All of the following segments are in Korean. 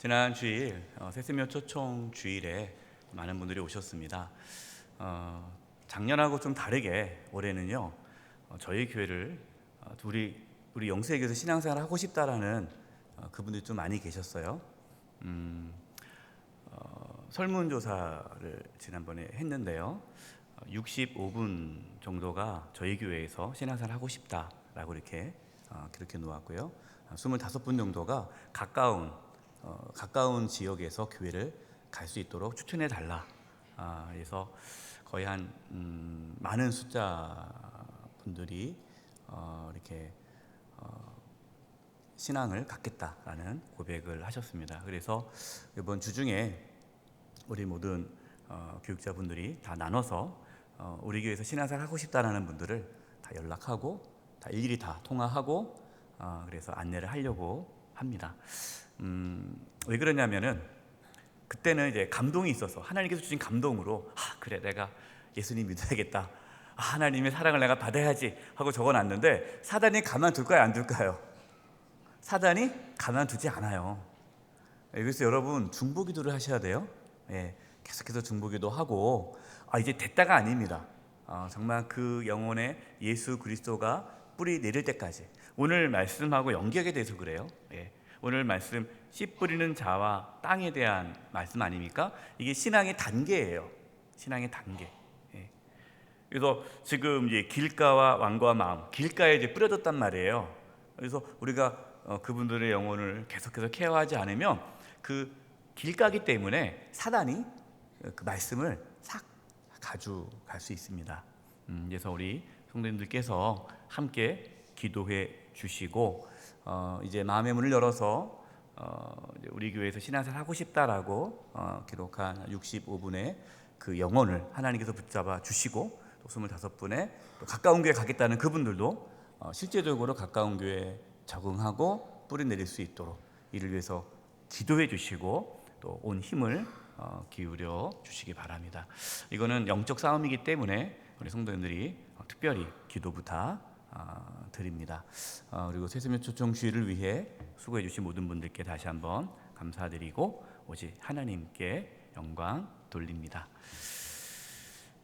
지난 주일 새세명 초청 주일에 많은 분들이 오셨습니다. 작년하고 좀 다르게 올해는요, 저희 교회를 우리 영수에게서 신앙생활을 하고 싶다라는 그분들이 좀 많이 계셨어요. 설문조사를 지난번에 했는데요, 65분 정도가 저희 교회에서 신앙생활을 하고 싶다라고 이렇게 기록해 놓았고요. 25분 정도가 가까운 지역에서 교회를 갈 수 있도록 추천해 달라. 그래서 거의 한 많은 숫자 분들이 이렇게 신앙을 갖겠다라는 고백을 하셨습니다. 그래서 이번 주 중에 우리 모든 교육자분들이 다 나눠서 우리 교회에서 신앙생활 하고 싶다라는 분들을 다 연락하고 다 일일이 다 통화하고 그래서 안내를 하려고 합니다. 왜 그러냐면은 그때는 이제 감동이 있어서 하나님께서 주신 감동으로 그래 내가 예수님 믿어야겠다, 하나님의 사랑을 내가 받아야지 하고 적어놨는데 사단이 가만둘까요, 안 둘까요? 사단이 가만두지 않아요. 그래서 여러분 중보기도를 하셔야 돼요. 계속해서 중보기도 하고 이제 됐다가 아닙니다. 정말 그 영혼에 예수 그리스도가 뿌리 내릴 때까지. 오늘 말씀하고 연결하게 돼서 그래요. 오늘 말씀 씨 뿌리는 자와 땅에 대한 말씀 아닙니까? 이게 신앙의 단계예요. 신앙의 단계. 그래서 지금 이제 길가와 왕과 마음, 길가에 이제 뿌려졌단 말이에요. 그래서 우리가 그분들의 영혼을 계속해서 케어하지 않으면 그 길가기 때문에 사단이 그 말씀을 싹 가져갈 수 있습니다. 그래서 우리 성도님들께서 함께 기도해 주시고 이제 마음의 문을 열어서 우리 교회에서 신앙생활 하고 싶다라고 기록한 65분의 그 영혼을 하나님께서 붙잡아 주시고 또 25분의 또 가까운 교회 가겠다는 그분들도 실제적으로 가까운 교회에 적응하고 뿌리 내릴 수 있도록 이를 위해서 기도해 주시고 또 온 힘을 기울여 주시기 바랍니다. 이거는 영적 싸움이기 때문에 우리 성도님들이 특별히 기도 부탁 드립니다. 그리고 새세명 초청 주일을 위해 수고해 주신 모든 분들께 다시 한번 감사드리고 오직 하나님께 영광 돌립니다.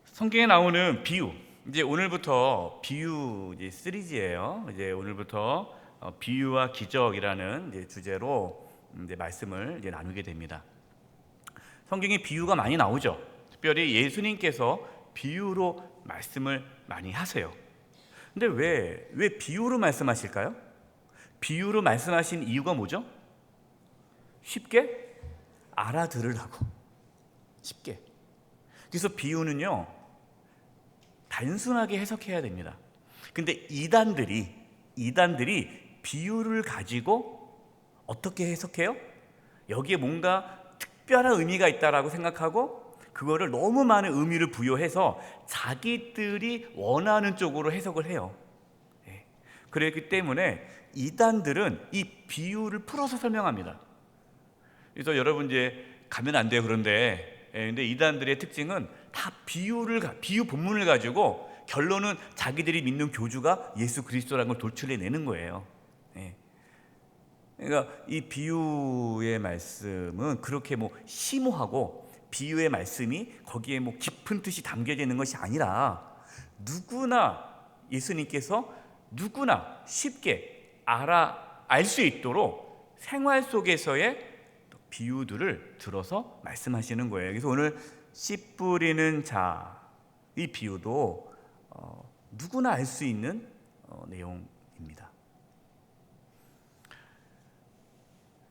성경에 나오는 비유, 이제 오늘부터 비유 이제 시리즈예요. 이제 오늘부터 비유와 기적이라는 이제 주제로 이제 말씀을 이제 나누게 됩니다. 성경에 비유가 많이 나오죠. 특별히 예수님께서 비유로 말씀을 많이 하세요. 근데 왜 비유로 말씀하실까요? 비유로 말씀하신 이유가 뭐죠? 쉽게 알아들으라고. 쉽게. 그래서 비유는요, 단순하게 해석해야 됩니다. 근데 이단들이 비유를 가지고 어떻게 해석해요? 여기에 뭔가 특별한 의미가 있다라고 생각하고 그거를 너무 많은 의미를 부여해서 자기들이 원하는 쪽으로 해석을 해요. 그렇기 때문에 이단들은 이 비유를 풀어서 설명합니다. 그래서 여러분 이제 가면 안 돼요. 근데 이단들의 특징은 다 비유 본문을 가지고 결론은 자기들이 믿는 교주가 예수 그리스도라는 걸 도출해내는 거예요. 그러니까 이 비유의 말씀은 그렇게 심오하고 비유의 말씀이 거기에 깊은 뜻이 담겨져 있는 것이 아니라 예수님께서 누구나 쉽게 알 수 있도록 생활 속에서의 비유들을 들어서 말씀하시는 거예요. 그래서 오늘 씨 뿌리는 자, 이 비유도 누구나 알 수 있는 내용입니다.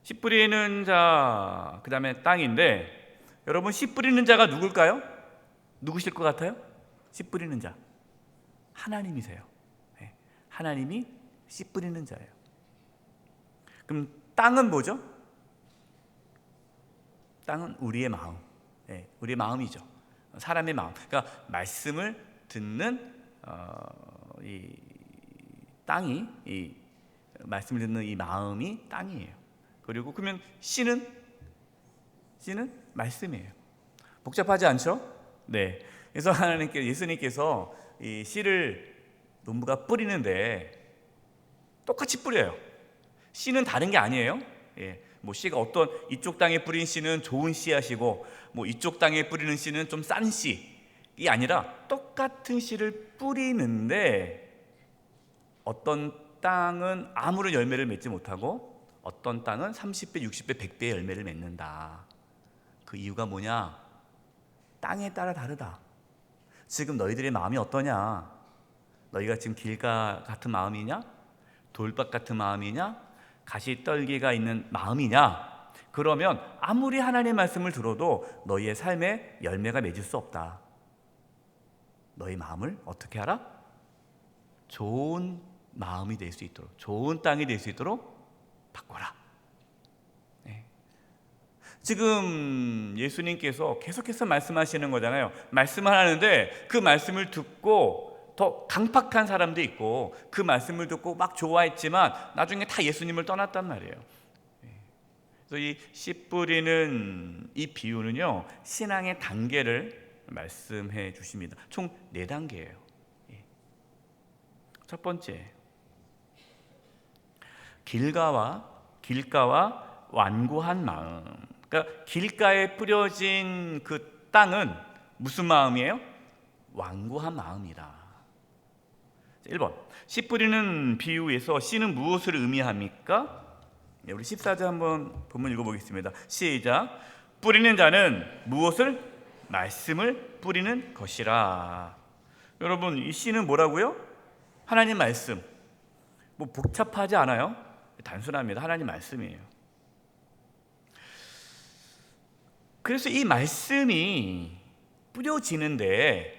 씨 뿌리는 자, 그 다음에 땅인데, 여러분 씨 뿌리는 자가 누굴까요? 누구실 것 같아요? 씨 뿌리는 자 하나님이세요. 하나님이 씨 뿌리는 자예요. 그럼 땅은 뭐죠? 땅은 우리의 마음, 우리의 마음이죠. 사람의 마음. 그러니까 말씀을 듣는 이 땅이, 이 말씀을 듣는 이 마음이 땅이에요. 그리고 그러면 씨는 말씀이에요. 복잡하지 않죠? 네. 그래서 예수님께서 이 씨를 농부가 뿌리는데 똑같이 뿌려요. 씨는 다른 게 아니에요. 뭐 씨가 어떤 이쪽 땅에 뿌린 씨는 좋은 씨앗이고 뭐 이쪽 땅에 뿌리는 씨는 좀 싼 씨이 아니라 똑같은 씨를 뿌리는데 어떤 땅은 아무런 열매를 맺지 못하고 어떤 땅은 30배, 60배, 100배의 열매를 맺는다. 그 이유가 뭐냐? 땅에 따라 다르다. 지금 너희들의 마음이 어떠냐? 너희가 지금 길가 같은 마음이냐? 돌밭 같은 마음이냐? 가시떨기가 있는 마음이냐? 그러면 아무리 하나님의 말씀을 들어도 너희의 삶에 열매가 맺을 수 없다. 너희 마음을 어떻게 하라? 좋은 마음이 될 수 있도록, 좋은 땅이 될 수 있도록 바꿔라. 네. 지금 예수님께서 계속해서 말씀하시는 거잖아요. 말씀을 하는데 그 말씀을 듣고 더 강팍한 사람도 있고 그 말씀을 듣고 막 좋아했지만 나중에 다 예수님을 떠났단 말이에요. 그래서 이 씨 뿌리는 이 비유는요, 신앙의 단계를 말씀해 주십니다. 총 4단계예요. 첫 번째, 길가와 완고한 마음. 그러니까 길가에 뿌려진 그 땅은 무슨 마음이에요? 완고한 마음이다. 1번, 씨 뿌리는 비유에서 씨는 무엇을 의미합니까? 네, 우리 14절 한번 본문 읽어보겠습니다. 시작. 뿌리는 자는 무엇을? 말씀을 뿌리는 것이라. 여러분, 이 씨는 뭐라고요? 하나님 말씀. 뭐 복잡하지 않아요? 단순합니다. 하나님 말씀이에요. 그래서 이 말씀이 뿌려지는데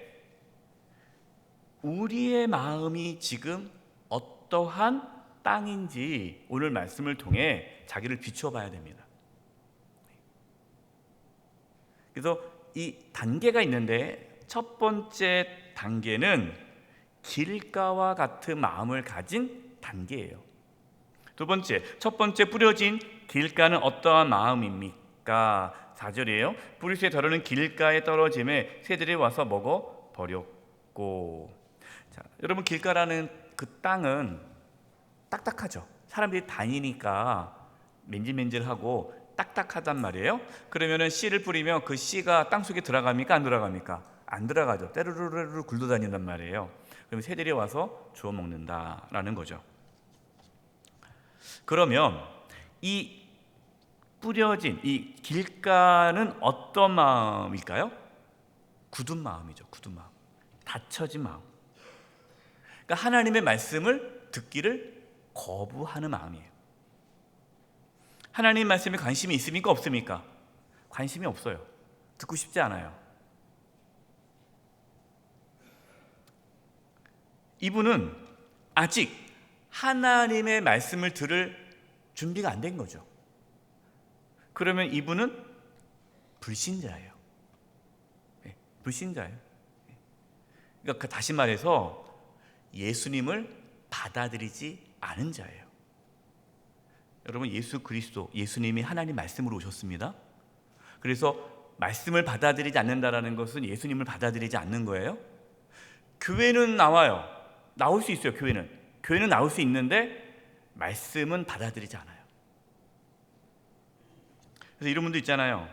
우리의 마음이 지금 어떠한 땅인지 오늘 말씀을 통해 자기를 비추어 봐야 됩니다. 그래서 이 단계가 있는데 첫 번째 단계는 길가와 같은 마음을 가진 단계예요. 두 번째, 첫 번째 뿌려진 길가는 어떠한 마음입니까? 4절이에요. 뿌리새 더러는 길가에 떨어짐에 새들이 와서 먹어 버렸고. 자, 여러분, 길가라는 그 땅은 딱딱하죠. 사람들이 다니니까 맨질맨질하고 딱딱하단 말이에요. 그러면은 씨를 뿌리면 그 씨가 땅속에 들어갑니까? 안 들어갑니까? 안 들어가죠. 때르르르 굴러다닌단 말이에요. 그러면 새들이 와서 주워 먹는다라는 거죠. 그러면 이 뿌려진 이 길가는 어떤 마음일까요? 굳은 마음이죠. 굳은 마음. 닫혀진 마음. 그러니까 하나님의 말씀을 듣기를 거부하는 마음이에요. 하나님 말씀에 관심이 있습니까? 없습니까? 관심이 없어요. 듣고 싶지 않아요. 이분은 아직 하나님의 말씀을 들을 준비가 안 된 거죠. 그러면 이분은 불신자예요. 네, 불신자예요. 그러니까 다시 말해서 예수님을 받아들이지 않은 자예요. 여러분, 예수 그리스도, 예수님이 하나님 말씀으로 오셨습니다. 그래서 말씀을 받아들이지 않는다라는 것은 예수님을 받아들이지 않는 거예요. 교회는 나와요. 나올 수 있어요. 교회는 나올 수 있는데 말씀은 받아들이지 않아요. 그래서 이런 분도 있잖아요.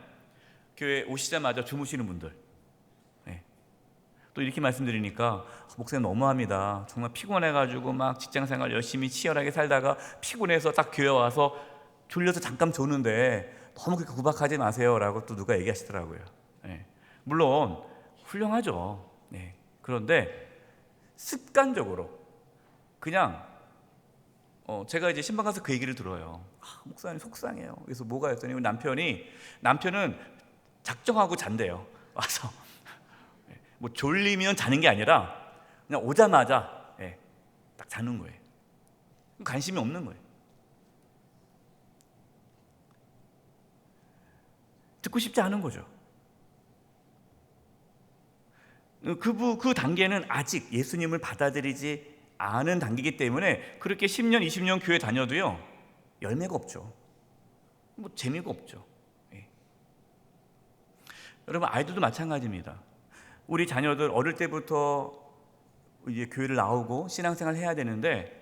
교회 오시자마자 주무시는 분들. 네. 또 이렇게 말씀드리니까 목사님 너무합니다. 정말 피곤해가지고 막 직장생활 열심히 치열하게 살다가 피곤해서 딱 교회 와서 졸려서 잠깐 조는데 너무 그렇게 구박하지 마세요라고 또 누가 얘기하시더라고요. 네. 물론 훌륭하죠. 네. 그런데 습관적으로 그냥 제가 이제 신방 가서 그 얘기를 들어요. 목사님 속상해요. 그래서 뭐가 했더니 남편은 작정하고 잔대요. 와서 뭐 졸리면 자는 게 아니라 그냥 오자마자 딱 자는 거예요. 관심이 없는 거예요. 듣고 싶지 않은 거죠. 그 단계는 아직 예수님을 받아들이지 않은 단계이기 때문에 그렇게 10년, 20년 교회 다녀도요 열매가 없죠. 뭐 재미가 없죠. 여러분, 아이들도 마찬가지입니다. 우리 자녀들 어릴 때부터 이제 교회를 나오고 신앙생활을 해야 되는데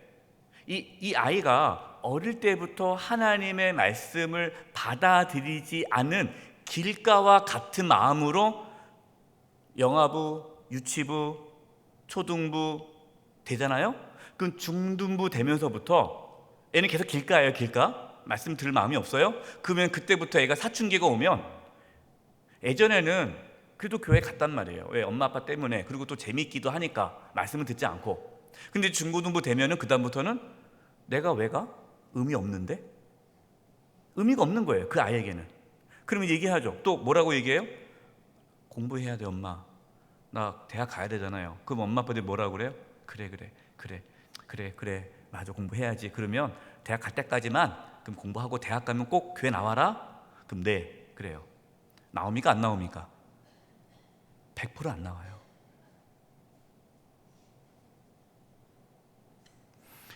이 아이가 어릴 때부터 하나님의 말씀을 받아들이지 않은 길가와 같은 마음으로 영아부, 유치부, 초등부 되잖아요. 그럼 중등부 되면서부터 애는 계속 길가예요. 길가. 말씀 들을 마음이 없어요. 그러면 그때부터 애가 사춘기가 오면, 예전에는 그래도 교회 갔단 말이에요. 왜? 엄마 아빠 때문에. 그리고 또 재밌기도 하니까 말씀을 듣지 않고. 근데 중고등부 되면은 그 다음부터는 내가 왜 가? 의미 없는데? 의미가 없는 거예요, 그 아이에게는. 그러면 얘기하죠. 또 뭐라고 얘기해요? 공부해야 돼, 엄마. 나 대학 가야 되잖아요. 그럼 엄마 아빠들이 뭐라고 그래요? 그래, 맞아, 공부해야지. 그러면 대학 갈 때까지만, 그럼 공부하고 대학 가면 꼭 교회 나와라. 그럼 네, 그래요. 나옵니까 안 나옵니까? 100% 안 나와요.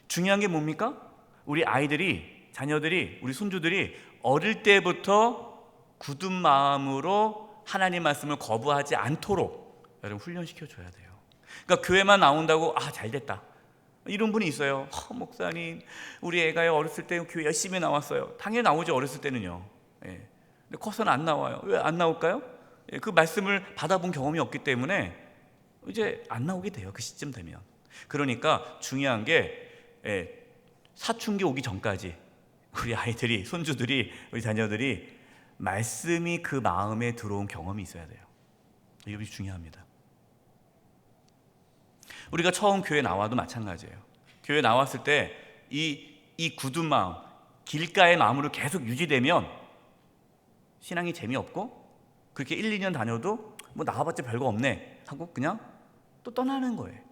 중요한 게 뭡니까? 우리 아이들이, 자녀들이, 우리 손주들이 어릴 때부터 굳은 마음으로 하나님 말씀을 거부하지 않도록 여러분 훈련시켜 줘야 돼요. 그러니까 교회만 나온다고 잘됐다 이런 분이 있어요. 목사님, 우리 애가 어렸을 때 교회 열심히 나왔어요. 당연히 나오죠, 어렸을 때는요. 근데 커서는 안 나와요. 왜 안 나올까요? 그 말씀을 받아본 경험이 없기 때문에 이제 안 나오게 돼요, 그 시점 되면. 그러니까 중요한 게 사춘기 오기 전까지 우리 아이들이, 손주들이, 우리 자녀들이 말씀이 그 마음에 들어온 경험이 있어야 돼요. 이것이 중요합니다. 우리가 처음 교회 나와도 마찬가지예요. 교회 나왔을 때 이 굳은 마음, 길가의 마음으로 계속 유지되면 신앙이 재미없고, 그렇게 1, 2년 다녀도 뭐 나와봤자 별거 없네 하고 그냥 또 떠나는 거예요.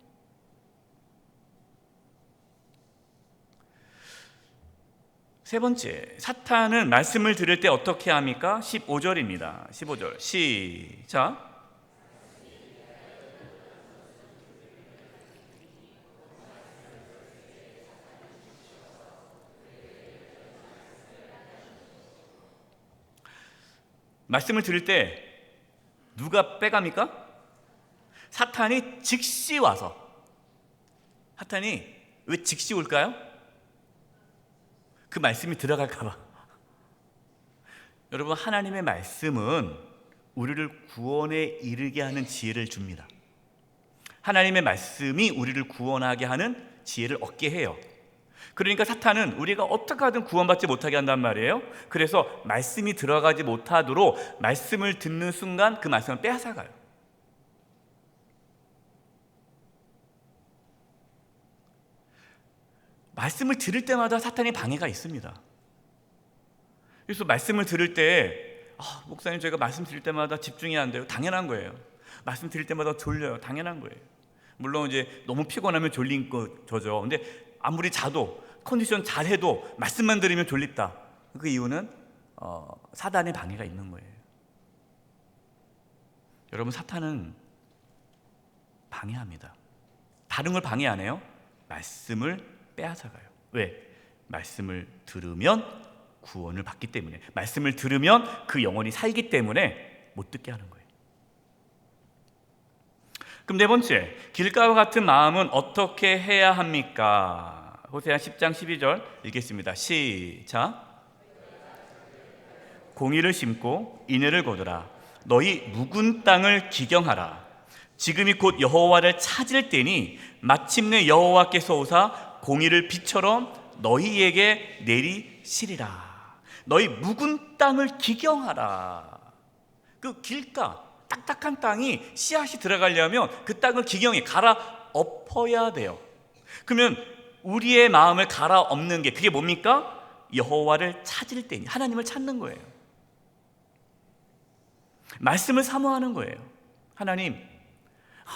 세 번째, 사탄은 말씀을 들을 때 어떻게 합니까? 15절입니다. 15절 시작. 말씀을 들을 때 누가 빼갑니까? 사탄이 즉시 와서. 사탄이 왜 즉시 올까요? 그 말씀이 들어갈까 봐. 여러분, 하나님의 말씀은 우리를 구원에 이르게 하는 지혜를 줍니다. 하나님의 말씀이 우리를 구원하게 하는 지혜를 얻게 해요. 그러니까 사탄은 우리가 어떻게 하든 구원받지 못하게 한단 말이에요. 그래서 말씀이 들어가지 못하도록 말씀을 듣는 순간 그 말씀을 빼앗아가요. 말씀을 들을 때마다 사탄이 방해가 있습니다. 그래서 말씀을 들을 때 목사님, 저희가 말씀 들을 때마다 집중이 안 돼요. 당연한 거예요. 말씀 들을 때마다 졸려요. 당연한 거예요. 물론 이제 너무 피곤하면 졸린 거죠. 근데 아무리 자도, 컨디션 잘해도 말씀만 들으면 졸립다. 그 이유는 사단의 방해가 있는 거예요. 여러분, 사탄은 방해합니다. 다른 걸 방해 안 해요. 말씀을 빼앗아가요. 왜? 말씀을 들으면 구원을 받기 때문에, 말씀을 들으면 그 영혼이 살기 때문에 못 듣게 하는 거예요. 그럼 네 번째, 길가와 같은 마음은 어떻게 해야 합니까? 호세아 10장 12절 읽겠습니다. 시작. 공의를 심고 인애를 거두라. 너희 묵은 땅을 기경하라. 지금이 곧 여호와를 찾을 때니 마침내 여호와께서 오사 공의를 비처럼 너희에게 내리시리라. 너희 묵은 땅을 기경하라. 그 길가, 딱딱한 땅이 씨앗이 들어가려면 그 땅을 기경해 갈아엎어야 돼요. 그러면 우리의 마음을 갈아엎는 게 그게 뭡니까? 여호와를 찾을 때니, 하나님을 찾는 거예요. 말씀을 사모하는 거예요. 하나님,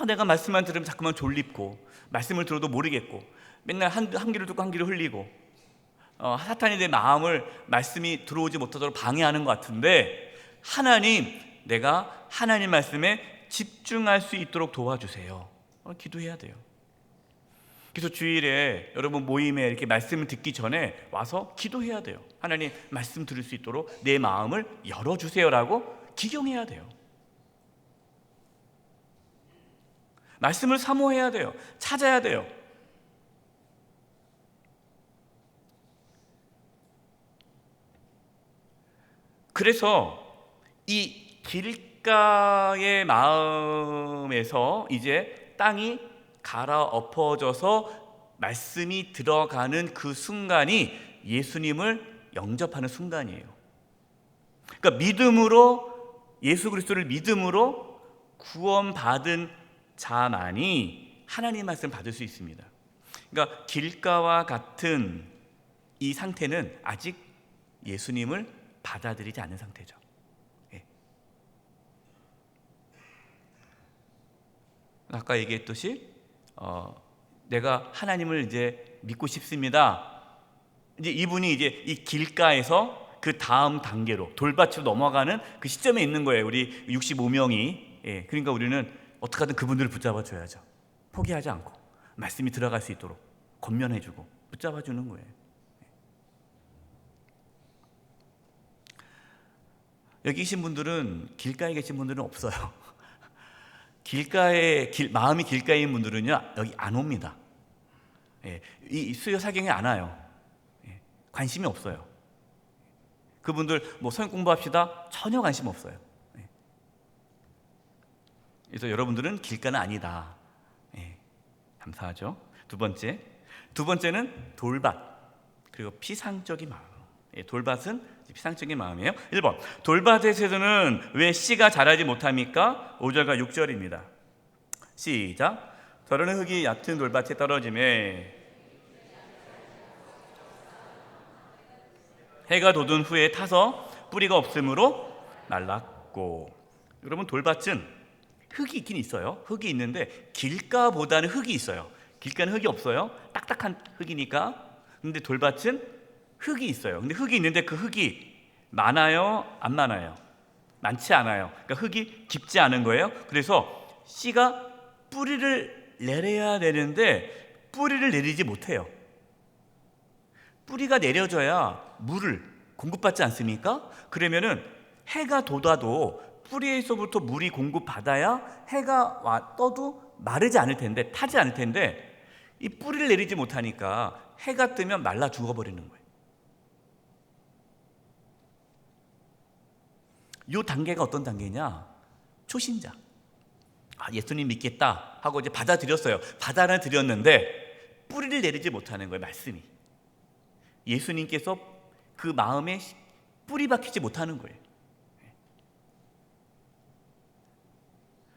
내가 말씀만 들으면 자꾸만 졸립고, 말씀을 들어도 모르겠고, 맨날 한 귀를 듣고 한 귀를 흘리고, 사탄이 내 마음을 말씀이 들어오지 못하도록 방해하는 것 같은데, 하나님, 내가 하나님 말씀에 집중할 수 있도록 도와주세요. 기도해야 돼요. 그래서 주일에 여러분 모임에 이렇게 말씀을 듣기 전에 와서 기도해야 돼요. 하나님, 말씀 들을 수 있도록 내 마음을 열어주세요라고 기경해야 돼요. 말씀을 사모해야 돼요. 찾아야 돼요. 그래서 이 길가의 마음에서 이제 땅이 갈아엎어져서 말씀이 들어가는 그 순간이 예수님을 영접하는 순간이에요. 그러니까 믿음으로, 예수 그리스도를 믿음으로 구원받은 자만이 하나님 말씀을 받을 수 있습니다. 그러니까 길가와 같은 이 상태는 아직 예수님을 받아들이지 않는 상태죠. 예. 아까 얘기했듯이 내가 하나님을 이제 믿고 싶습니다. 이제 이분이 이제 이 길가에서 그 다음 단계로 돌밭으로 넘어가는 그 시점에 있는 거예요. 우리 65명이. 예. 그러니까 우리는 어떻게든 그분들을 붙잡아 줘야죠. 포기하지 않고 말씀이 들어갈 수 있도록 권면해주고 붙잡아 주는 거예요. 여기 계신 분들은, 길가에 계신 분들은 없어요. 마음이 길가인 분들은요, 여기 안 옵니다. 예, 이 수요 사경에 안 와요. 예, 관심이 없어요. 그분들 뭐 성경 공부합시다, 전혀 관심 없어요. 예. 그래서 여러분들은 길가는 아니다. 예, 감사하죠. 두 번째는 돌밭, 그리고 피상적인 마음. 예, 돌밭은 피상적인 마음이에요. 1번, 돌밭에서는 왜 씨가 자라지 못합니까? 5절과 6절입니다. 시작. 더러는 흙이 얕은 돌밭에 떨어지매 해가 돋은 후에 타서 뿌리가 없으므로 말랐고. 여러분, 돌밭은 흙이 있긴 있어요. 흙이 있는데 길가보다는 흙이 있어요. 길가는 흙이 없어요. 딱딱한 흙이니까. 근데 돌밭은 흙이 있어요. 근데 흙이 있는데 그 흙이 많아요? 안 많아요? 많지 않아요. 그러니까 흙이 깊지 않은 거예요. 그래서 씨가 뿌리를 내려야 되는데 뿌리를 내리지 못해요. 뿌리가 내려져야 물을 공급받지 않습니까? 그러면은 해가 돋아도 뿌리에서부터 물이 공급받아야 해가 떠도 마르지 않을 텐데, 타지 않을 텐데, 이 뿌리를 내리지 못하니까 해가 뜨면 말라 죽어버리는 거예요. 이 단계가 어떤 단계냐? 초신자. 예수님 믿겠다 하고 이제 받아들였어요. 받아들였는데 뿌리를 내리지 못하는 거예요. 말씀이. 예수님께서 그 마음에 뿌리 박히지 못하는 거예요.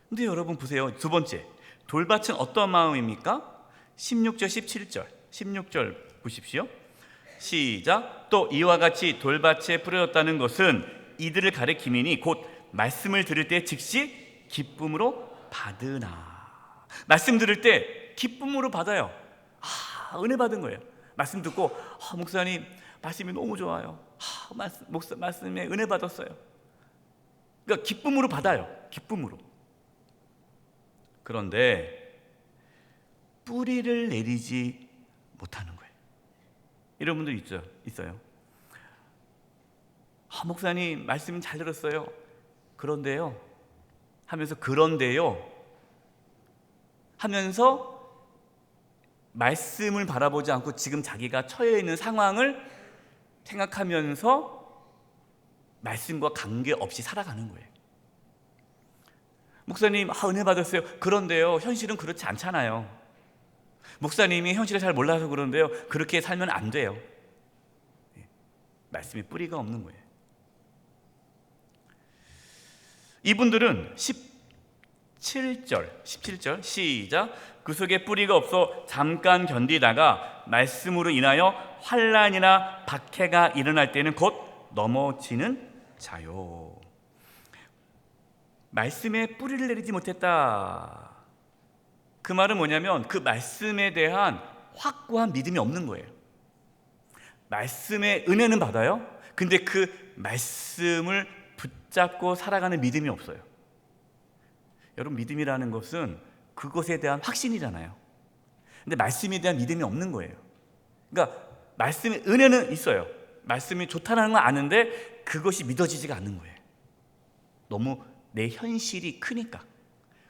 근데 여러분 보세요. 두 번째, 돌밭은 어떤 마음입니까? 16절 17절 16절 보십시오. 시작. 또 이와 같이 돌밭에 뿌려졌다는 것은 이들을 가리킴이니 곧 말씀을 들을 때 즉시 기쁨으로 받으나. 말씀 들을 때 기쁨으로 받아요. 은혜 받은 거예요. 말씀 듣고 목사님 말씀이 너무 좋아요. 말씀에 은혜 받았어요. 그러니까 기쁨으로 받아요. 기쁨으로. 그런데 뿌리를 내리지 못하는 거예요. 이런 분들 있어요. 목사님 말씀 잘 들었어요. 그런데요 하면서 말씀을 바라보지 않고 지금 자기가 처해 있는 상황을 생각하면서 말씀과 관계없이 살아가는 거예요. 목사님 은혜 받았어요. 그런데요 현실은 그렇지 않잖아요. 목사님이 현실을 잘 몰라서 그런데요 그렇게 살면 안 돼요. 말씀에 뿌리가 없는 거예요. 이분들은 17절 시작. 그 속에 뿌리가 없어 잠깐 견디다가 말씀으로 인하여 환난이나 박해가 일어날 때는 곧 넘어지는 자요. 말씀에 뿌리를 내리지 못했다. 그 말은 뭐냐면 그 말씀에 대한 확고한 믿음이 없는 거예요. 말씀의 은혜는 받아요. 근데 그 말씀을 붙잡고 살아가는 믿음이 없어요. 여러분, 믿음이라는 것은 그것에 대한 확신이잖아요. 근데 말씀에 대한 믿음이 없는 거예요. 그러니까 말씀의 은혜는 있어요. 말씀이 좋다는 건 아는데 그것이 믿어지지가 않는 거예요. 너무 내 현실이 크니까.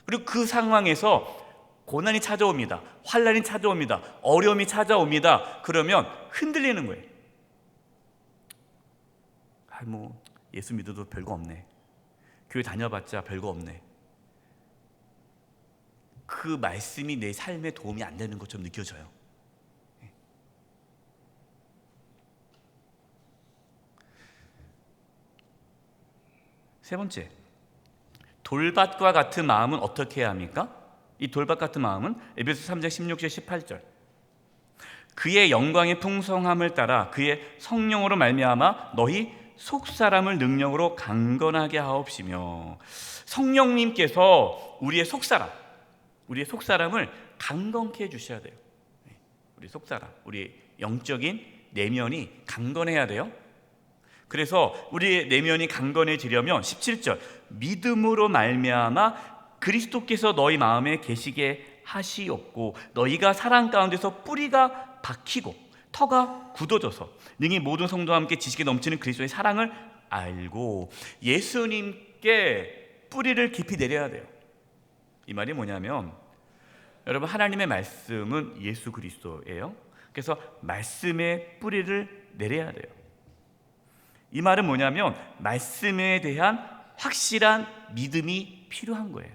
그리고 그 상황에서 고난이 찾아옵니다. 환난이 찾아옵니다. 어려움이 찾아옵니다. 그러면 흔들리는 거예요. 예수 믿어도 별거 없네. 교회 다녀봤자 별거 없네. 그 말씀이 내 삶에 도움이 안 되는 것처럼 느껴져요. 세 번째, 돌밭과 같은 마음은 어떻게 해야 합니까? 이 돌밭 같은 마음은 에베소 3장 16절 18절, 그의 영광의 풍성함을 따라 그의 성령으로 말미암아 너희 속사람을 능력으로 강건하게 하옵시며, 성령님께서 우리의 속사람을 강건케 해주셔야 돼요. 우리 속사람, 우리 영적인 내면이 강건해야 돼요. 그래서 우리의 내면이 강건해지려면 17절, 믿음으로 말미암아 그리스도께서 너희 마음에 계시게 하시옵고 너희가 사랑 가운데서 뿌리가 박히고 터가 굳어져서 능히 모든 성도와 함께 지식에 넘치는 그리스도의 사랑을 알고, 예수님께 뿌리를 깊이 내려야 돼요. 이 말이 뭐냐면, 여러분, 하나님의 말씀은 예수 그리스도예요. 그래서 말씀의 뿌리를 내려야 돼요. 이 말은 뭐냐면 말씀에 대한 확실한 믿음이 필요한 거예요.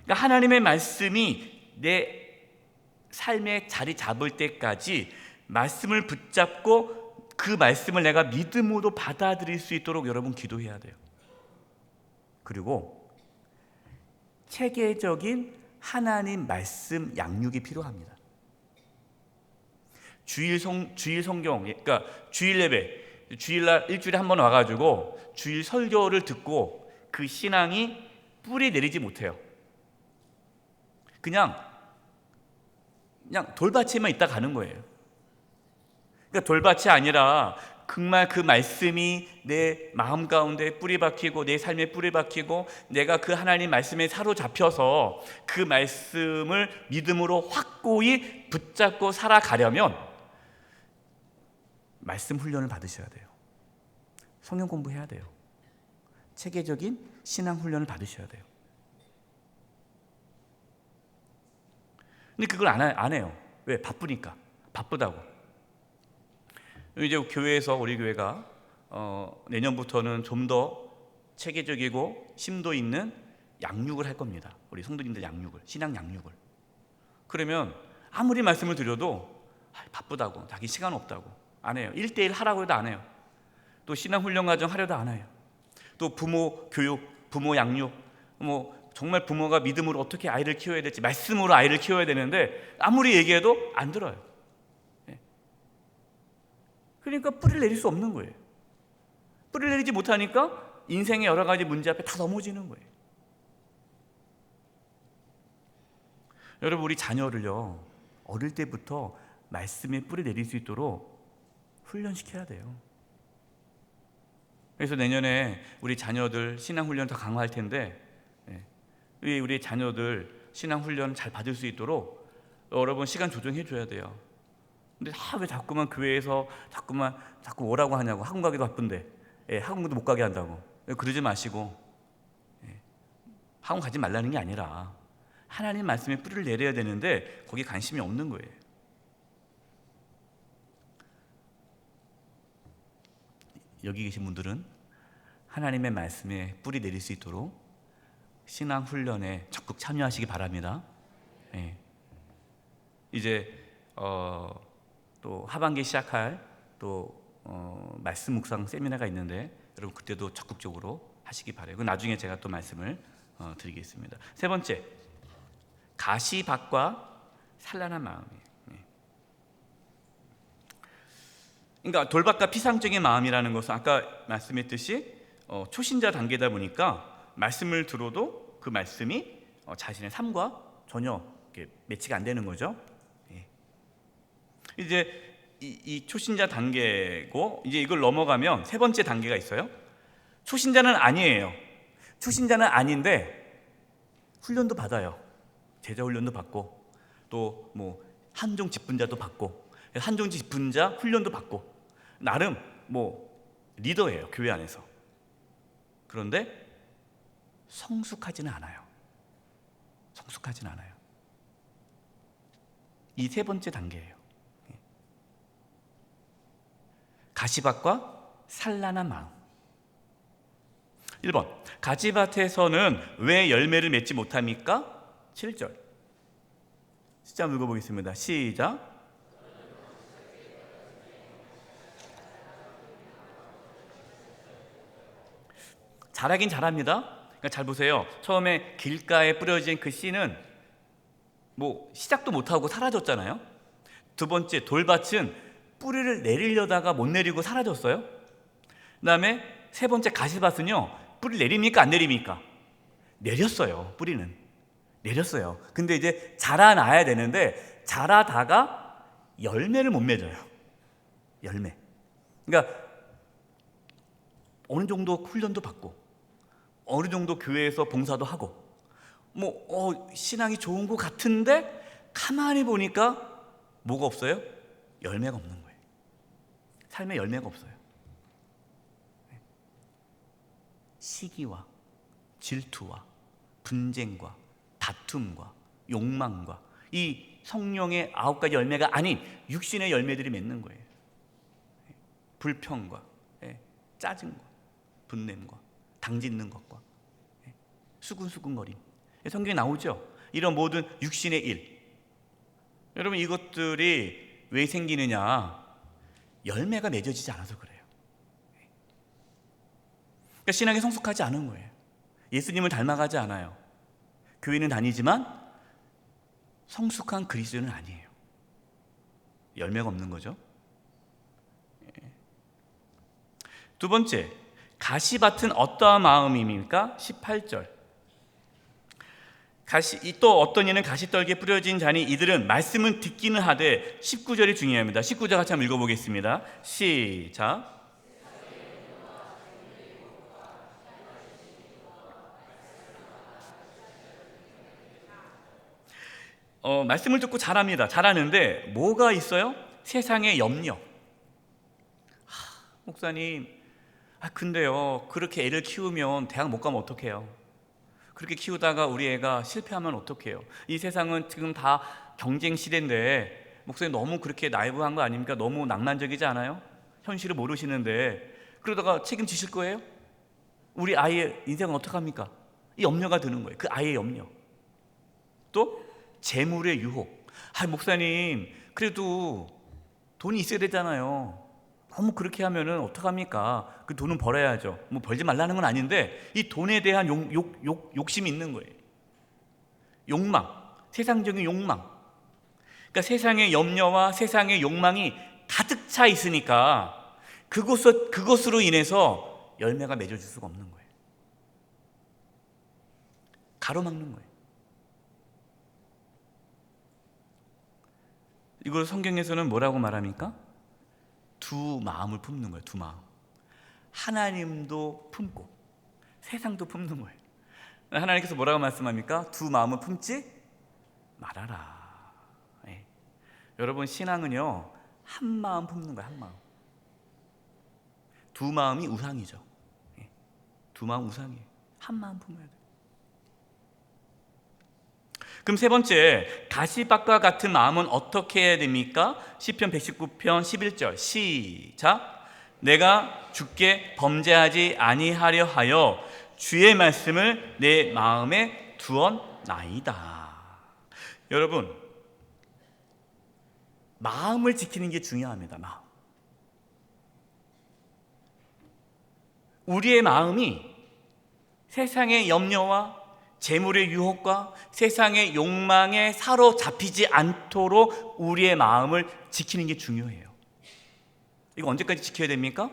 그러니까 하나님의 말씀이 내 삶에 자리 잡을 때까지 말씀을 붙잡고 그 말씀을 내가 믿음으로 받아들일 수 있도록 여러분 기도해야 돼요. 그리고 체계적인 하나님 말씀 양육이 필요합니다. 주일 성경, 그러니까 주일 예배, 주일날 일주일에 한 번 와가지고 주일 설교를 듣고 그 신앙이 뿌리 내리지 못해요. 그냥 돌밭에만 있다 가는 거예요. 그러니까 돌밭이 아니라 정말 그 말씀이 내 마음 가운데 뿌리 박히고 내 삶에 뿌리 박히고 내가 그 하나님 말씀에 사로잡혀서 그 말씀을 믿음으로 확고히 붙잡고 살아가려면 말씀 훈련을 받으셔야 돼요. 성경 공부해야 돼요. 체계적인 신앙 훈련을 받으셔야 돼요. 근데 그걸 안 해요. 왜? 바쁘니까. 바쁘다고. 이제 교회에서, 우리 교회가 내년부터는 좀 더 체계적이고 심도 있는 양육을 할 겁니다. 우리 성도님들 양육을, 신앙 양육을. 그러면 아무리 말씀을 드려도 바쁘다고, 자기 시간 없다고 안 해요. 1대1 하라고 해도 안 해요. 또 신앙 훈련 과정 하려도 안 해요. 또 부모 교육, 부모 양육, 정말 부모가 믿음으로 어떻게 아이를 키워야 될지, 말씀으로 아이를 키워야 되는데 아무리 얘기해도 안 들어요. 그러니까 뿌리를 내릴 수 없는 거예요. 뿌리를 내리지 못하니까 인생의 여러 가지 문제 앞에 다 넘어지는 거예요. 여러분, 우리 자녀를요, 어릴 때부터 말씀에 뿌리 내릴 수 있도록 훈련시켜야 돼요. 그래서 내년에 우리 자녀들 신앙훈련 더 강화할 텐데, 우리 자녀들 신앙훈련 잘 받을 수 있도록 여러분 시간 조정해 줘야 돼요. 근데 왜 자꾸만 교회에서 자꾸 오라고 하냐고. 학원 가기도 바쁜데 학원도 못 가게 한다고. 그러지 마시고, 학원 가지 말라는 게 아니라 하나님 말씀에 뿌리를 내려야 되는데 거기에 관심이 없는 거예요. 여기 계신 분들은 하나님의 말씀에 뿌리 내릴 수 있도록 신앙 훈련에 적극 참여하시기 바랍니다. 이제 또 하반기 시작할 또 말씀 묵상 세미나가 있는데 여러분 그때도 적극적으로 하시기 바라요. 그 나중에 제가 또 말씀을 드리겠습니다. 세 번째, 가시밭과 산란한 마음이에요. 그러니까 돌밭과 피상적인 마음이라는 것은 아까 말씀했듯이 초신자 단계다 보니까 말씀을 들어도 그 말씀이 자신의 삶과 전혀 매치가 안 되는 거죠. 이제 이 초신자 단계고, 이제 이걸 넘어가면 세 번째 단계가 있어요. 초신자는 아니에요. 초신자는 아닌데 훈련도 받아요. 제자 훈련도 받고 또 한종 직분자도 받고, 한종 직분자 훈련도 받고, 나름 리더예요, 교회 안에서. 그런데 성숙하지는 않아요. 이 세 번째 단계예요. 가시밭과 산란한 마음. 1번, 가지밭에서는 왜 열매를 맺지 못합니까? 7절. 숫자 한번 읽어보겠습니다. 시작. 잘하긴 잘합니다. 그러니까 잘 보세요. 처음에 길가에 뿌려진 그 씨는 뭐 시작도 못하고 사라졌잖아요. 두 번째, 돌밭은 뿌리를 내리려다가 못 내리고 사라졌어요. 그 다음에 세 번째, 가시밭은요, 뿌리 내립니까 안 내립니까? 내렸어요. 뿌리는 내렸어요. 근데 이제 자라나야 되는데 자라다가 열매를 못 맺어요. 열매. 그러니까 어느 정도 훈련도 받고 어느 정도 교회에서 봉사도 하고 신앙이 좋은 것 같은데 가만히 보니까 뭐가 없어요? 열매가 없는 거예요. 삶에 열매가 없어요. 시기와 질투와 분쟁과 다툼과 욕망과 이 성령의 9가지 열매가 아닌 육신의 열매들이 맺는 거예요. 불평과 짜증과 분냄과 당짓는 것과 수근수근거림. 성경에 나오죠. 이런 모든 육신의 일. 여러분, 이것들이 왜 생기느냐? 열매가 맺어지지 않아서 그래요. 그러니까 신앙이 성숙하지 않은 거예요. 예수님을 닮아가지 않아요. 교회는 다니지만 성숙한 그리스도는 아니에요. 열매가 없는 거죠. 두 번째, 가시밭은 어떠한 마음입니까? 18절. 또 어떤 이는 가시떨기에 뿌려진 자니 이들은 말씀은 듣기는 하되 19절이 중요합니다. 19절 같이 한번 읽어보겠습니다. 시작. 말씀을 듣고 잘합니다. 잘하는데 뭐가 있어요? 세상의 염려. 목사님, 근데요, 그렇게 애를 키우면 대학 못 가면 어떡해요? 그렇게 키우다가 우리 애가 실패하면 어떡해요? 이 세상은 지금 다 경쟁 시대인데 목사님 너무 그렇게 나이브한 거 아닙니까? 너무 낭만적이지 않아요? 현실을 모르시는데 그러다가 책임지실 거예요? 우리 아이의 인생은 어떡합니까? 이 염려가 드는 거예요. 그 아이의 염려. 또 재물의 유혹. 목사님, 그래도 돈이 있어야 되잖아요. 너무 그렇게 하면은 어떡합니까? 그 돈은 벌어야죠. 뭐 벌지 말라는 건 아닌데 이 돈에 대한 욕심이 있는 거예요. 욕망, 세상적인 욕망. 그러니까 세상의 염려와 세상의 욕망이 가득 차 있으니까 그것으로 인해서 열매가 맺어질 수가 없는 거예요. 가로막는 거예요. 이걸 성경에서는 뭐라고 말합니까? 두 마음을 품는 거예요. 두 마음. 하나님도 품고 세상도 품는 거예요. 하나님께서 뭐라고 말씀합니까? 두 마음을 품지 말아라. 여러분, 신앙은요, 한 마음 품는 거예요. 한 마음. 두 마음이 우상이죠. 두 마음 우상이에요. 한 마음 품어야 돼요. 그럼 세 번째, 가시밭과 같은 마음은 어떻게 해야 됩니까? 시편 119편 11절 시작. 내가 주께 범죄하지 아니하려 하여 주의 말씀을 내 마음에 두었나이다. 여러분, 마음을 지키는 게 중요합니다. 마음. 우리의 마음이 세상의 염려와 재물의 유혹과 세상의 욕망에 사로잡히지 않도록 우리의 마음을 지키는 게 중요해요. 이거 언제까지 지켜야 됩니까?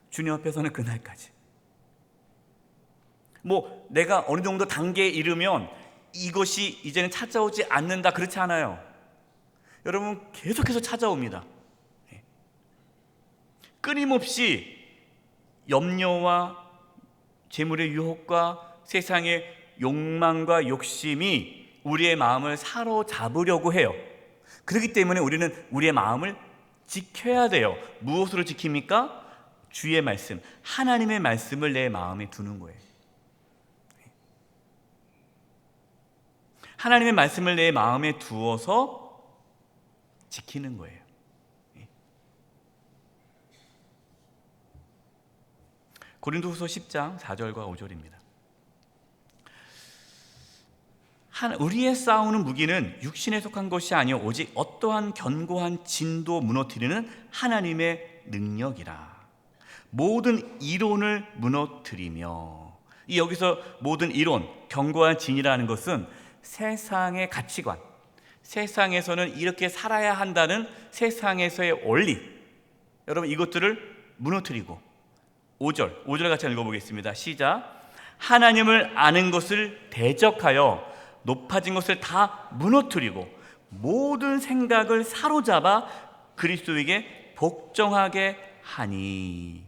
주님 앞에서는 그날까지. 내가 어느 정도 단계에 이르면 이것이 이제는 찾아오지 않는다, 그렇지 않아요. 여러분, 계속해서 찾아옵니다. 끊임없이 염려와 재물의 유혹과 세상의 욕망과 욕심이 우리의 마음을 사로잡으려고 해요. 그렇기 때문에 우리는 우리의 마음을 지켜야 돼요. 무엇으로 지킵니까? 주의 말씀, 하나님의 말씀을 내 마음에 두는 거예요. 하나님의 말씀을 내 마음에 두어서 지키는 거예요. 고린도후서 10장 4절과 5절입니다. 우리의 싸우는 무기는 육신에 속한 것이 아니요 오직 어떠한 견고한 진도 무너뜨리는 하나님의 능력이라. 모든 이론을 무너뜨리며. 이 여기서 모든 이론, 견고한 진이라는 것은 세상의 가치관, 세상에서는 이렇게 살아야 한다는 세상에서의 원리, 여러분 이것들을 무너뜨리고. 5절 같이 읽어보겠습니다. 시작. 하나님을 아는 것을 대적하여 높아진 것을 다 무너뜨리고 모든 생각을 사로잡아 그리스도에게 복종하게 하니.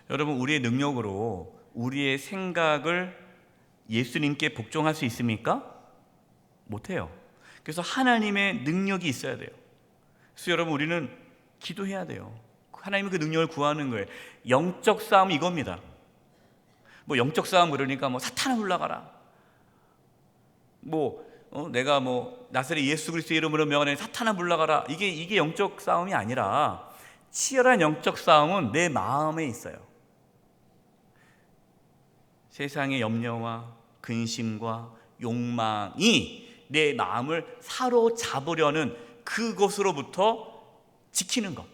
여러분, 우리의 능력으로 우리의 생각을 예수님께 복종할 수 있습니까? 못해요. 그래서 하나님의 능력이 있어야 돼요. 그래서 여러분, 우리는 기도해야 돼요. 하나님의 그 능력을 구하는 거예요. 영적 싸움 이겁니다. 뭐 영적 싸움 그러니까 뭐 사탄아 물러가라, 내가 나사렛 예수 그리스도의 이름으로 명하노니 사탄아 물러가라, 이게 영적 싸움이 아니라 치열한 영적 싸움은 내 마음에 있어요. 세상의 염려와 근심과 욕망이 내 마음을 사로잡으려는 그것으로부터 지키는 것.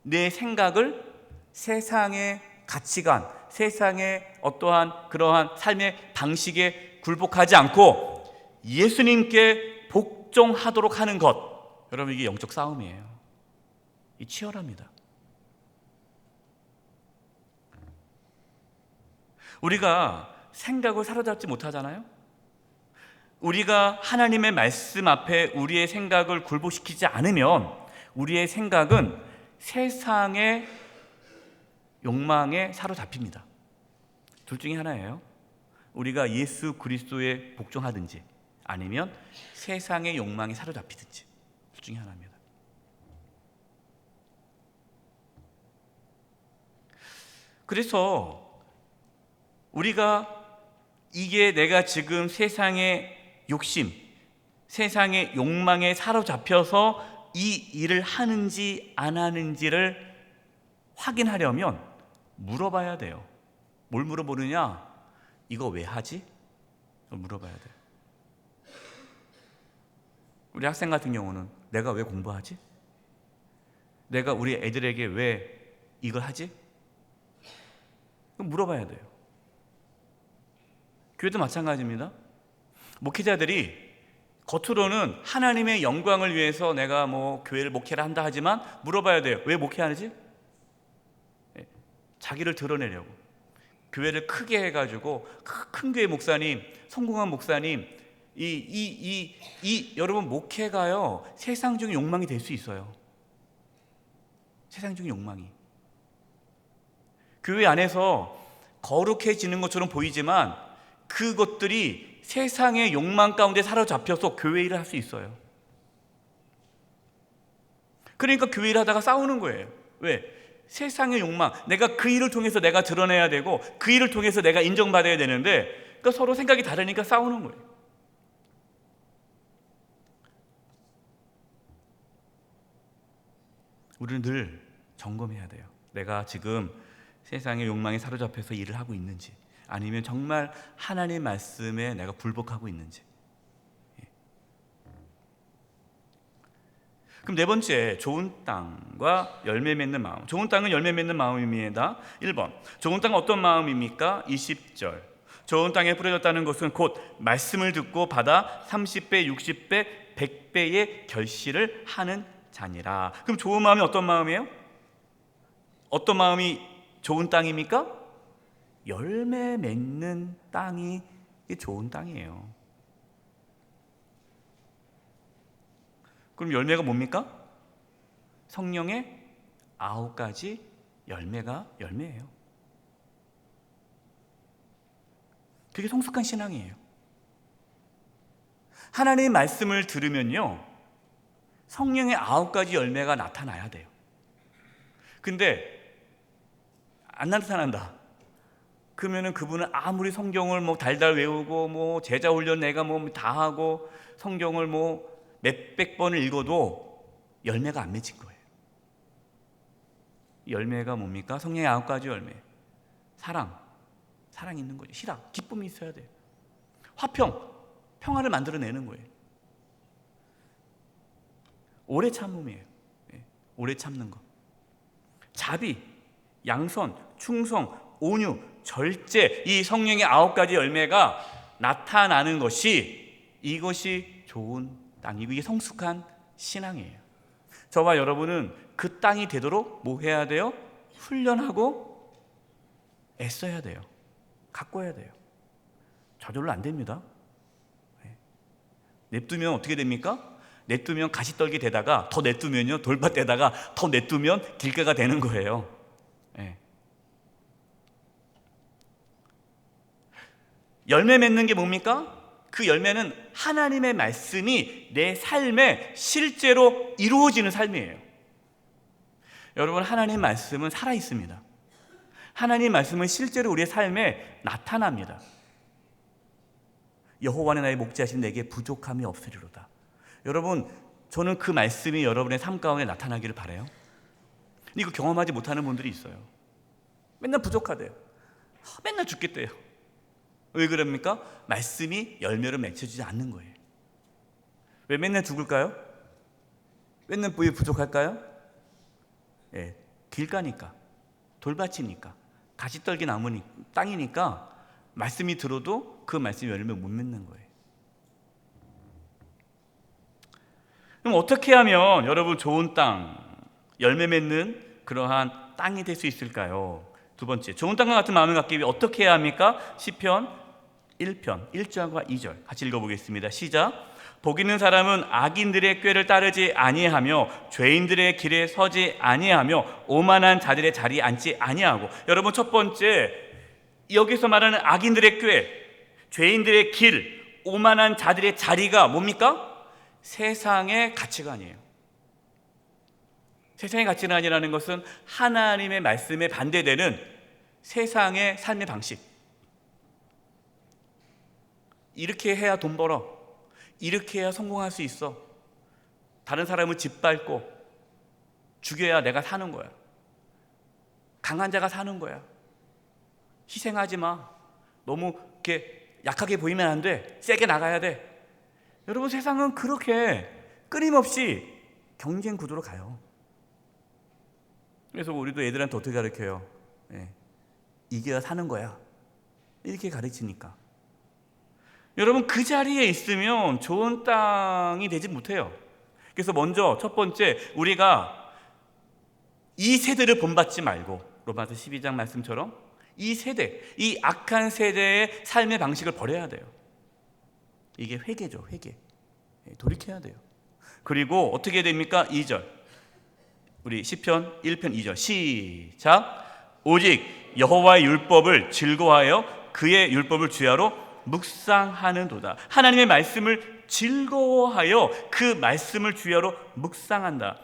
내 생각을 세상의 가치관, 세상의 어떠한 그러한 삶의 방식에 굴복하지 않고 예수님께 복종하도록 하는 것. 여러분, 이게 영적 싸움이에요. 이 치열합니다. 우리가 생각을 사로잡지 못하잖아요. 우리가 하나님의 말씀 앞에 우리의 생각을 굴복시키지 않으면 우리의 생각은 세상의 욕망에 사로잡힙니다. 둘 중에 하나예요. 우리가 예수 그리스도에 복종하든지 아니면 세상의 욕망에 사로잡히든지, 둘 중에 하나입니다. 그래서 우리가 이게 내가 지금 세상의 욕심, 세상의 욕망에 사로잡혀서 이 일을 하는지 안 하는지를 확인하려면 물어봐야 돼요. 뭘 물어보느냐? 이거 왜 하지? 물어봐야 돼요. 우리 학생 같은 경우는 내가 왜 공부하지? 내가 우리 애들에게 왜 이걸 하지? 물어봐야 돼요. 교회도 마찬가지입니다. 목회자들이 겉으로는 하나님의 영광을 위해서 내가 교회를 목회를 한다 하지만 물어봐야 돼요. 왜 목회하는지? 자기를 드러내려고 교회를 크게 해가지고 큰 교회 목사님, 성공한 목사님, 여러분 목회가요 세상적인 욕망이 될 수 있어요. 세상적인 욕망이 교회 안에서 거룩해지는 것처럼 보이지만 그것들이 세상의 욕망 가운데 사로잡혀서 교회 일을 할 수 있어요. 그러니까 교회 일을 하다가 싸우는 거예요. 왜? 세상의 욕망, 내가 그 일을 통해서 내가 드러내야 되고 그 일을 통해서 내가 인정받아야 되는데 그러니까 서로 생각이 다르니까 싸우는 거예요. 우리는 늘 점검해야 돼요. 내가 지금 세상의 욕망에 사로잡혀서 일을 하고 있는지 아니면 정말 하나님 말씀에 내가 굴복하고 있는지. 그럼 네 번째, 좋은 땅과 열매 맺는 마음. 좋은 땅은 열매 맺는 마음입니다. 1번, 좋은 땅은 어떤 마음입니까? 20절, 좋은 땅에 뿌려졌다는 것은 곧 말씀을 듣고 받아 30배, 60배, 100배의 결실을 하는 자니라. 그럼 좋은 마음이 어떤 마음이에요? 어떤 마음이 좋은 땅입니까? 열매 맺는 땅이 좋은 땅이에요. 그럼 열매가 뭡니까? 성령의 9가지 열매가 열매예요. 그게 성숙한 신앙이에요. 하나님의 말씀을 들으면요 성령의 9가지 열매가 나타나야 돼요. 근데 안 나타난다 그러면은 그분은 아무리 성경을 달달 외우고 제자 훈련 내가 다 하고 성경을 몇백 번을 읽어도 열매가 안 맺힌 거예요. 열매가 뭡니까? 성령의 9가지 열매. 사랑이 있는 거죠. 희락, 기쁨이 있어야 돼요. 화평, 평화를 만들어내는 거예요. 오래 참음이에요. 오래 참는 것. 자비, 양선, 충성, 온유, 절제, 이 성령의 9가지 열매가 나타나는 이것이 좋은 땅이고 이게 성숙한 신앙이에요. 저와 여러분은 그 땅이 되도록 뭐 해야 돼요? 훈련하고 애써야 돼요. 가꿔야 돼요. 저절로 안 됩니다. 냅두면 어떻게 됩니까? 냅두면 가시떨기 되다가 더 냅두면요 돌밭 되다가 더 냅두면 길가가 되는 거예요. 열매 맺는 게 뭡니까? 그 열매는 하나님의 말씀이 내 삶에 실제로 이루어지는 삶이에요. 여러분, 하나님 말씀은 살아있습니다. 하나님 말씀은 실제로 우리의 삶에 나타납니다. 여호와는 나의 목자신 내게 부족함이 없으리로다. 여러분, 저는 그 말씀이 여러분의 삶 가운데 나타나기를 바라요. 이거 경험하지 못하는 분들이 있어요. 맨날 부족하대요. 맨날 죽겠대요. 왜 그럽니까? 말씀이 열매를 맺혀지지 않는 거예요. 왜 맨날 죽을까요? 맨날 왜 부족할까요? 길가니까, 돌밭이니까, 가시떨기 나무니 땅이니까 말씀이 들어도 그 말씀이 열매 못 맺는 거예요. 그럼 어떻게 하면 여러분 좋은 땅, 열매 맺는 그러한 땅이 될 수 있을까요? 두 번째, 좋은 땅과 같은 마음을 갖기 위해 어떻게 해야 합니까? 시편 1편 1절과 2절 같이 읽어보겠습니다. 시작. 복 있는 사람은 악인들의 꾀를 따르지 아니하며 죄인들의 길에 서지 아니하며 오만한 자들의 자리에 앉지 아니하고. 여러분, 첫 번째, 여기서 말하는 악인들의 꾀, 죄인들의 길, 오만한 자들의 자리가 뭡니까? 세상의 가치관이에요. 세상의 가치관이라는 것은 하나님의 말씀에 반대되는 세상의 삶의 방식. 이렇게 해야 돈 벌어, 이렇게 해야 성공할 수 있어, 다른 사람을 짓밟고 죽여야 내가 사는 거야, 강한 자가 사는 거야, 희생하지 마, 너무 이렇게 약하게 보이면 안 돼, 세게 나가야 돼. 여러분, 세상은 그렇게 끊임없이 경쟁 구도로 가요. 그래서 우리도 애들한테 어떻게 가르쳐요? 이겨야 사는 거야, 이렇게 가르치니까. 여러분, 그 자리에 있으면 좋은 땅이 되지 못해요. 그래서 먼저 첫 번째, 우리가 이 세대를 본받지 말고, 로마서 12장 말씀처럼 이 세대, 이 악한 세대의 삶의 방식을 버려야 돼요. 이게 회개죠, 회개. 돌이켜야 돼요. 그리고 어떻게 됩니까? 2절, 우리 시편 1편 2절 시작. 오직 여호와의 율법을 즐거워하여 그의 율법을 주야로 묵상하는도다. 하나님의 말씀을 즐거워하여 그 말씀을 주야로 묵상한다.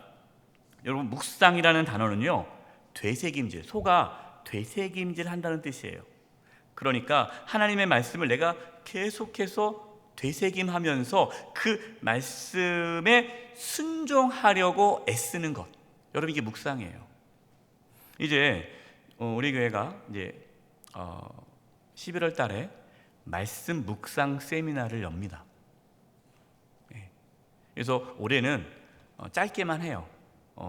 여러분, 묵상이라는 단어는요, 되새김질, 소가 되새김질 한다는 뜻이에요. 그러니까 하나님의 말씀을 내가 계속해서 되새김하면서 그 말씀에 순종하려고 애쓰는 것, 여러분, 이게 묵상이에요. 이제 우리 교회가 이제 11월 달에 말씀 묵상 세미나를 엽니다. 그래서 올해는 짧게만 해요.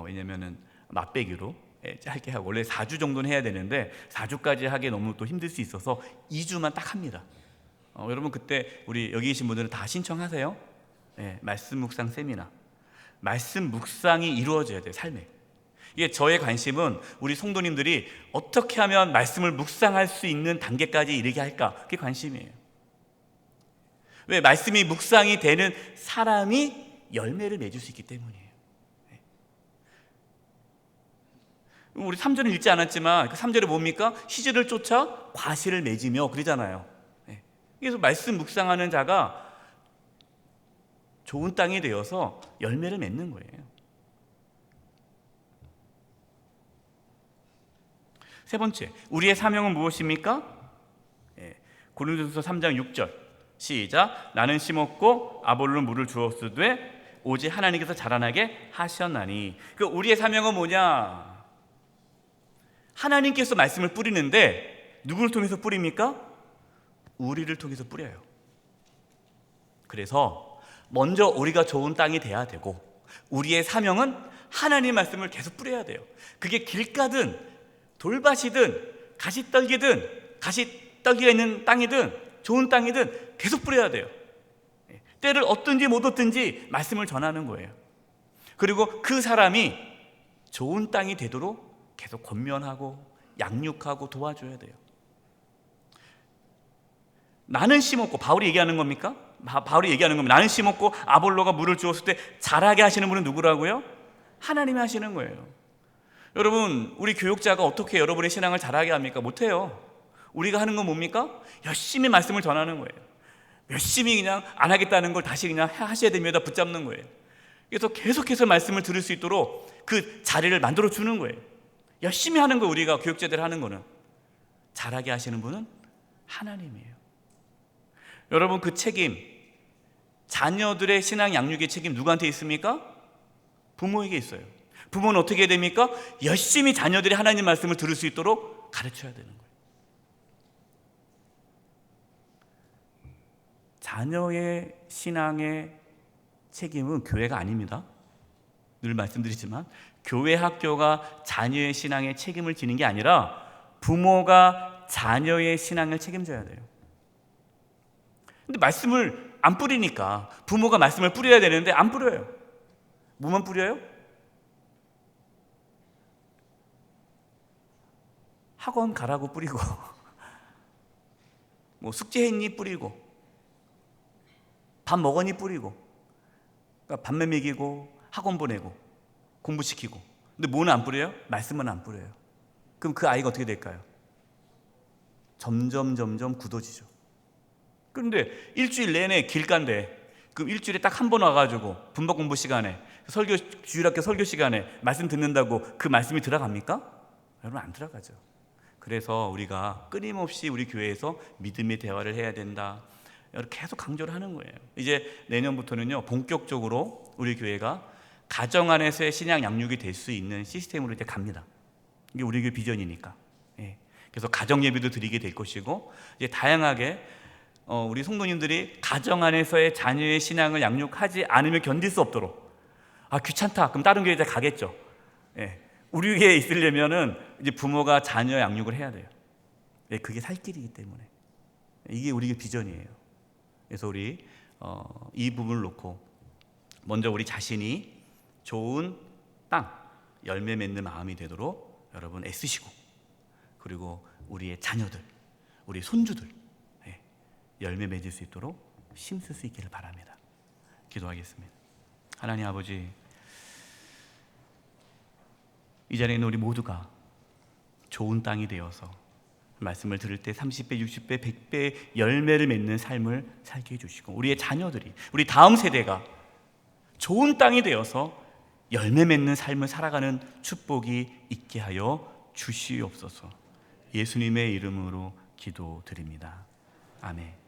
왜냐면은 맛배기로 짧게 하고, 원래 4주 정도는 해야 되는데 4주까지 하기 너무 또 힘들 수 있어서 2주만 딱 합니다. 여러분, 그때 우리 여기 계신 분들은 다 신청하세요. 말씀 묵상 세미나. 말씀 묵상이 이루어져야 돼요, 삶에. 이게 저의 관심은 우리 성도님들이 어떻게 하면 말씀을 묵상할 수 있는 단계까지 이르게 할까, 그게 관심이에요. 왜? 말씀이 묵상이 되는 사람이 열매를 맺을 수 있기 때문이에요. 우리 3절은 읽지 않았지만 그 3절에 뭡니까? 희재를 쫓아 과실을 맺으며 그러잖아요. 그래서 말씀 묵상하는 자가 좋은 땅이 되어서 열매를 맺는 거예요. 세 번째, 우리의 사명은 무엇입니까? 고린도전서 3장 6절 시작. 나는 심었고 아볼로는 물을 주었으되 오직 하나님께서 자라나게 하셨나니. 그 우리의 사명은 뭐냐? 하나님께서 말씀을 뿌리는데 누구를 통해서 뿌립니까? 우리를 통해서 뿌려요. 그래서 먼저 우리가 좋은 땅이 돼야 되고, 우리의 사명은 하나님 말씀을 계속 뿌려야 돼요. 그게 길가든 돌밭이든 가시떨기가 있는 땅이든 좋은 땅이든 계속 뿌려야 돼요. 때를 얻든지 못 얻든지 말씀을 전하는 거예요. 그리고 그 사람이 좋은 땅이 되도록 계속 권면하고 양육하고 도와줘야 돼요. 나는 심었고, 바울이 얘기하는 겁니까? 바울이 얘기하는 겁니다. 나는 심었고 아볼로가 물을 주었을 때 자라게 하시는 분은 누구라고요? 하나님이 하시는 거예요. 여러분, 우리 교육자가 어떻게 여러분의 신앙을 자라게 합니까? 못해요. 우리가 하는 건 뭡니까? 열심히 말씀을 전하는 거예요. 열심히 그냥 안 하겠다는 걸 다시 그냥 하셔야 됩니다. 붙잡는 거예요. 그래서 계속해서 말씀을 들을 수 있도록 그 자리를 만들어 주는 거예요. 열심히 하는 거, 우리가 교육자들 하는 거는. 잘하게 하시는 분은 하나님이에요. 여러분, 그 책임, 자녀들의 신앙 양육의 책임 누구한테 있습니까? 부모에게 있어요. 부모는 어떻게 해야 됩니까? 열심히 자녀들이 하나님 말씀을 들을 수 있도록 가르쳐야 되는 거예요. 자녀의 신앙의 책임은 교회가 아닙니다. 늘 말씀드리지만 교회 학교가 자녀의 신앙에 책임을 지는 게 아니라 부모가 자녀의 신앙을 책임져야 돼요. 근데 말씀을 안 뿌리니까, 부모가 말씀을 뿌려야 되는데 안 뿌려요. 뭐만 뿌려요? 학원 가라고 뿌리고 뭐 숙제했니 뿌리고, 밥 먹었니 뿌리고, 그러니까 밥만 먹이고 학원 보내고 공부시키고. 근데 뭐는 안 뿌려요? 말씀은 안 뿌려요. 그럼 그 아이가 어떻게 될까요? 점점 굳어지죠. 그런데 일주일 내내 길가인데, 그럼 일주일에 딱 한 번 와가지고 분박 공부 시간에, 주일학교 설교 시간에 말씀 듣는다고 그 말씀이 들어갑니까? 여러분, 안 들어가죠. 그래서 우리가 끊임없이 우리 교회에서 믿음의 대화를 해야 된다, 계속 강조를 하는 거예요. 이제 내년부터는요, 본격적으로 우리 교회가 가정 안에서의 신앙 양육이 될 수 있는 시스템으로 이제 갑니다. 이게 우리 교회 비전이니까. 그래서 가정 예배도 드리게 될 것이고, 이제 다양하게 우리 성도님들이 가정 안에서의 자녀의 신앙을 양육하지 않으면 견딜 수 없도록, 귀찮다, 그럼 다른 교회에 가겠죠. 우리 교회에 있으려면은 이제 부모가 자녀 양육을 해야 돼요. 그게 살 길이기 때문에. 이게 우리 교회 비전이에요. 그래서 우리 이 부분을 놓고 먼저 우리 자신이 좋은 땅, 열매 맺는 마음이 되도록 여러분 애쓰시고, 그리고 우리의 자녀들, 우리 손주들 열매 맺을 수 있도록 힘쓸 수 있기를 바랍니다. 기도하겠습니다. 하나님 아버지, 이 자리에 있는 우리 모두가 좋은 땅이 되어서 말씀을 들을 때 30배, 60배, 100배 열매를 맺는 삶을 살게 해주시고, 우리의 자녀들이, 우리 다음 세대가 좋은 땅이 되어서 열매 맺는 삶을 살아가는 축복이 있게 하여 주시옵소서. 예수님의 이름으로 기도드립니다. 아멘.